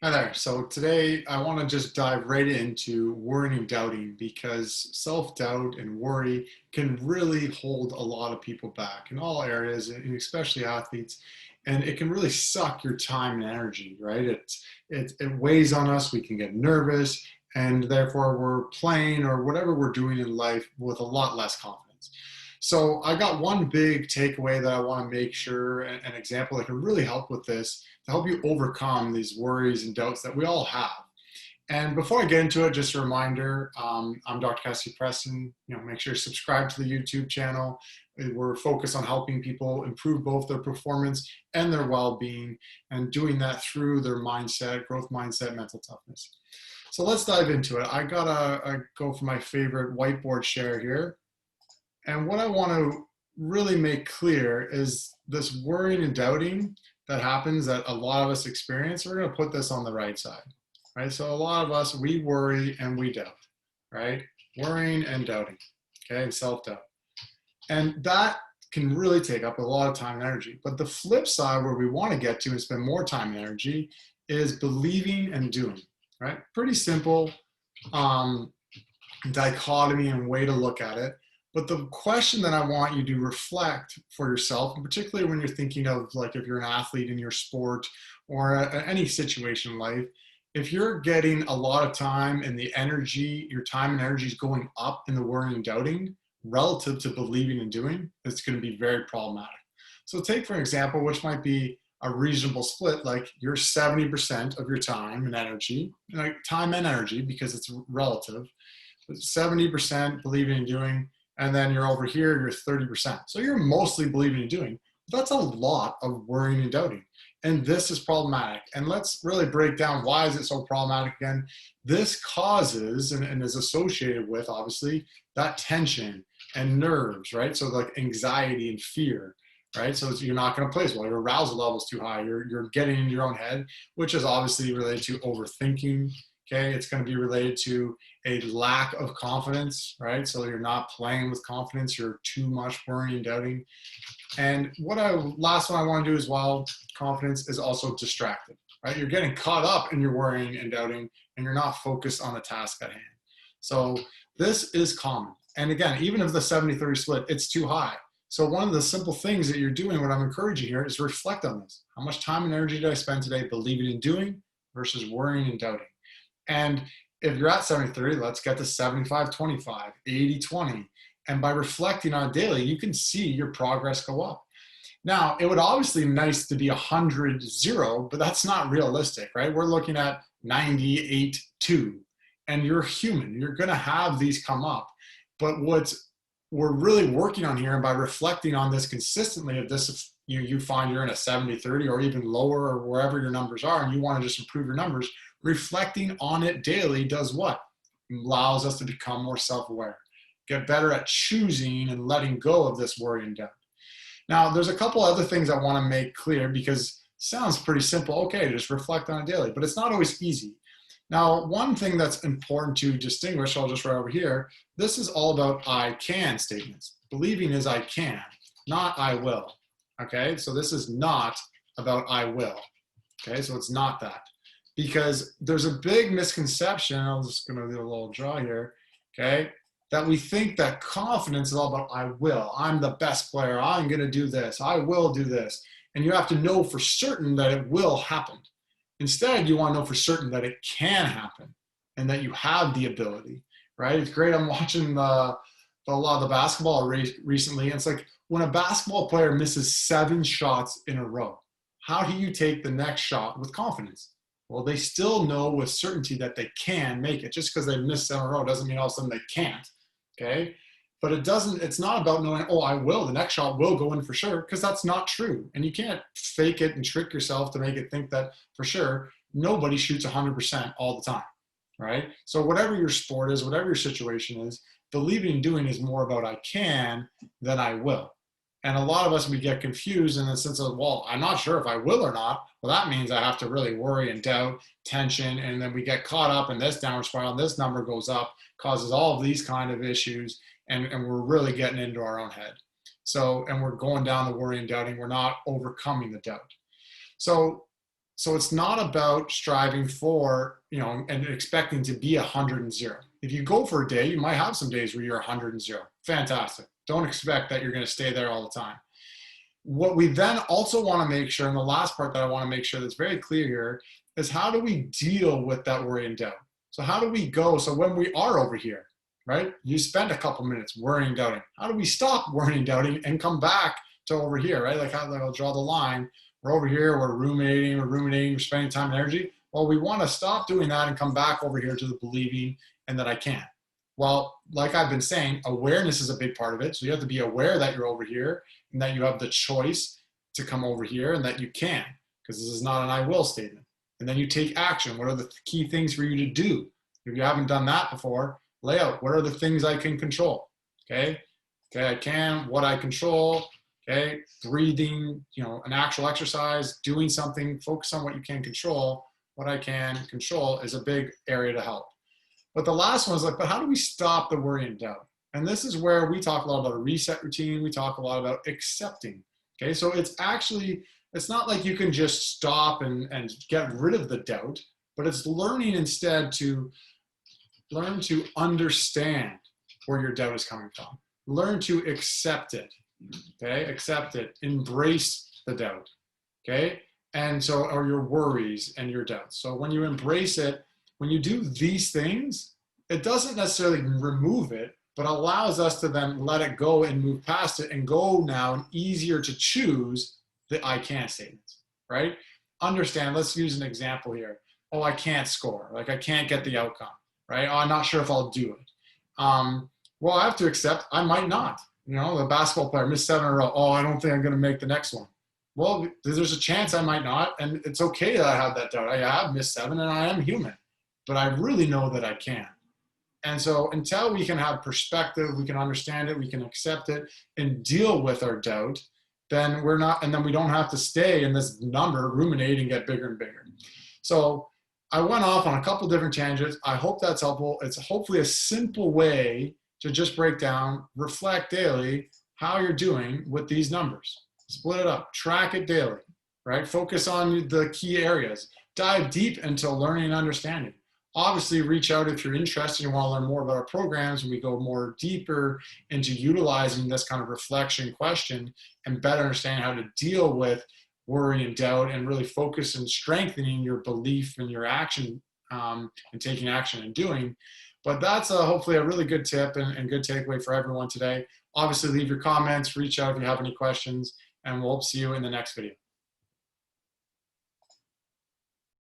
Hi there. So today I want to just dive right into worrying and doubting because self-doubt and worry can really hold a lot of people back in all areas, and especially athletes. And it can really suck your time and energy, right? It weighs on us. We can get nervous, and therefore we're playing or whatever we're doing in life with a lot less confidence. So I got one big takeaway that I want to make sure, an example that can really help with this to help you overcome these worries and doubts that we all have. And before I get into it, just a reminder, I'm Dr. Cassie Preston. Make sure you subscribe to the YouTube channel. We're focused on helping people improve both their performance and their well-being, and doing that through their mindset, growth mindset, mental toughness. So let's dive into it. I gotta go for my favorite whiteboard share here. And what I want to really make clear is this worrying and doubting that happens that a lot of us experience. We're going to put this on the right side, right? So a lot of us, we worry and we doubt, right? Worrying and doubting, okay, and self-doubt. And that can really take up a lot of time and energy. But the flip side, where we want to get to and spend more time and energy, is believing and doing, right? Pretty simple dichotomy and way to look at it. But the question that I want you to reflect for yourself, and particularly when you're thinking of, like, if you're an athlete in your sport or any situation in life, if you're getting a lot of time and the energy, your time and energy is going up in the worrying and doubting relative to believing and doing, it's going to be very problematic. So take, for example, which might be a reasonable split, like you're 70% of your time and energy, like time and energy because it's relative, 70% believing and doing, and then you're over here, you're 30%. So you're mostly believing and doing. That's a lot of worrying and doubting. And this is problematic. And let's really break down, why is it so problematic again? This causes and is associated with, obviously, that tension and nerves, right? So like anxiety and fear, right? So you're not going to place well. Your arousal level is too high. You're getting in your own head, which is obviously related to overthinking. Okay, it's going to be related to a lack of confidence, right? So you're not playing with confidence, you're too much worrying and doubting. And last one I want to do as well, confidence is also distracted, right? You're getting caught up in your worrying and doubting, and you're not focused on the task at hand. So this is common. And again, even if the 70-30 split, it's too high. So one of the simple things that you're doing, what I'm encouraging here, is reflect on this. How much time and energy did I spend today believing and doing versus worrying and doubting? And if you're at 70-30, let's get to 75-25, 80-20. And by reflecting on it daily, you can see your progress go up. Now, it would obviously be nice to be 100-0, but that's not realistic, right? We're looking at 98-2. And you're human. You're going to have these come up. But what we're really working on here, and by reflecting on this consistently, if this, you find you're in a 70-30 or even lower or wherever your numbers are, and you want to just improve your numbers, reflecting on it daily does what? Allows us to become more self-aware, get better at choosing and letting go of this worry and doubt. Now, there's a couple other things I want to make clear, because it sounds pretty simple. Okay, just reflect on it daily, but it's not always easy. Now, one thing that's important to distinguish, I'll just write over here, this is all about I can statements. Believing is I can, not I will. Okay, so this is not about I will. Okay, so it's not that. Because there's a big misconception, I'm just going to do a little draw here, okay, that we think that confidence is all about I will. I'm the best player. I'm going to do this. I will do this. And you have to know for certain that it will happen. Instead, you want to know for certain that it can happen and that you have the ability, right? It's great. I'm watching a lot of the basketball recently. And it's like when a basketball player misses 7 shots in a row, how do you take the next shot with confidence? Well, they still know with certainty that they can make it. Just because they missed 7 in a row doesn't mean all of a sudden they can't, okay? But it's not about knowing, oh, I will, the next shot will go in for sure, because that's not true. And you can't fake it and trick yourself to make it think that for sure. Nobody shoots 100% all the time, right? So whatever your sport is, whatever your situation is, believing and doing is more about I can than I will. And a lot of us, we get confused in the sense of, well, I'm not sure if I will or not. Well, that means I have to really worry and doubt, tension, and then we get caught up in this downward spiral, and this number goes up, causes all of these kind of issues, and we're really getting into our own head. So, and we're going down the worry and doubting, we're not overcoming the doubt. So So it's not about striving for, and expecting to be 100 and 0. If you go for a day, you might have some days where you're 100 and 0. Fantastic. Don't expect that you're going to stay there all the time. What we then also want to make sure, and the last part that I want to make sure that's very clear here, is how do we deal with that worry and doubt? So how do we go? So when we are over here, right, you spend a couple minutes worrying, doubting. How do we stop worrying, doubting, and come back to over here, right? Like I'll draw the line. We're over here, we're ruminating, we're spending time and energy. Well, we want to stop doing that and come back over here to the believing and that I can. Well, like I've been saying, awareness is a big part of it. So you have to be aware that you're over here and that you have the choice to come over here and that you can, because this is not an I will statement. And then you take action. What are the key things for you to do? If you haven't done that before, lay out, what are the things I can control? Okay, I can, what I control. Okay, breathing, an actual exercise, doing something, focus on what you can control. What I can control is a big area to help. But the last one is like, but how do we stop the worry and doubt? And this is where we talk a lot about a reset routine. We talk a lot about accepting. Okay, so it's not like you can just stop and get rid of the doubt, but it's learning instead to learn to understand where your doubt is coming from. Learn to accept it. Okay, accept it, embrace the doubt. Okay, and so, or your worries and your doubts. So when you embrace it, when you do these things, it doesn't necessarily remove it, but allows us to then let it go and move past it and go now and easier to choose the I can statements, right? Understand, let's use an example here. Oh, I can't score, like I can't get the outcome, right? Oh, I'm not sure if I'll do it. Well, I have to accept I might not. The basketball player missed 7 in a row. Oh, I don't think I'm going to make the next one. Well, there's a chance I might not, and it's okay that I have that doubt. I have missed 7, and I am human, but I really know that I can. And so until we can have perspective, we can understand it, we can accept it, and deal with our doubt, then we're not, and then we don't have to stay in this number, ruminate, and get bigger and bigger. So I went off on a couple different tangents. I hope that's helpful. It's hopefully a simple way to just break down, reflect daily how you're doing with these numbers. Split it up, track it daily, right? Focus on the key areas. Dive deep into learning and understanding. Obviously, reach out if you're interested and want to learn more about our programs, and we go more deeper into utilizing this kind of reflection question and better understand how to deal with worry and doubt and really focus on strengthening your belief and your action and taking action and doing. But that's hopefully a really good tip and good takeaway for everyone today. Obviously, leave your comments, reach out if you have any questions, and we'll see you in the next video.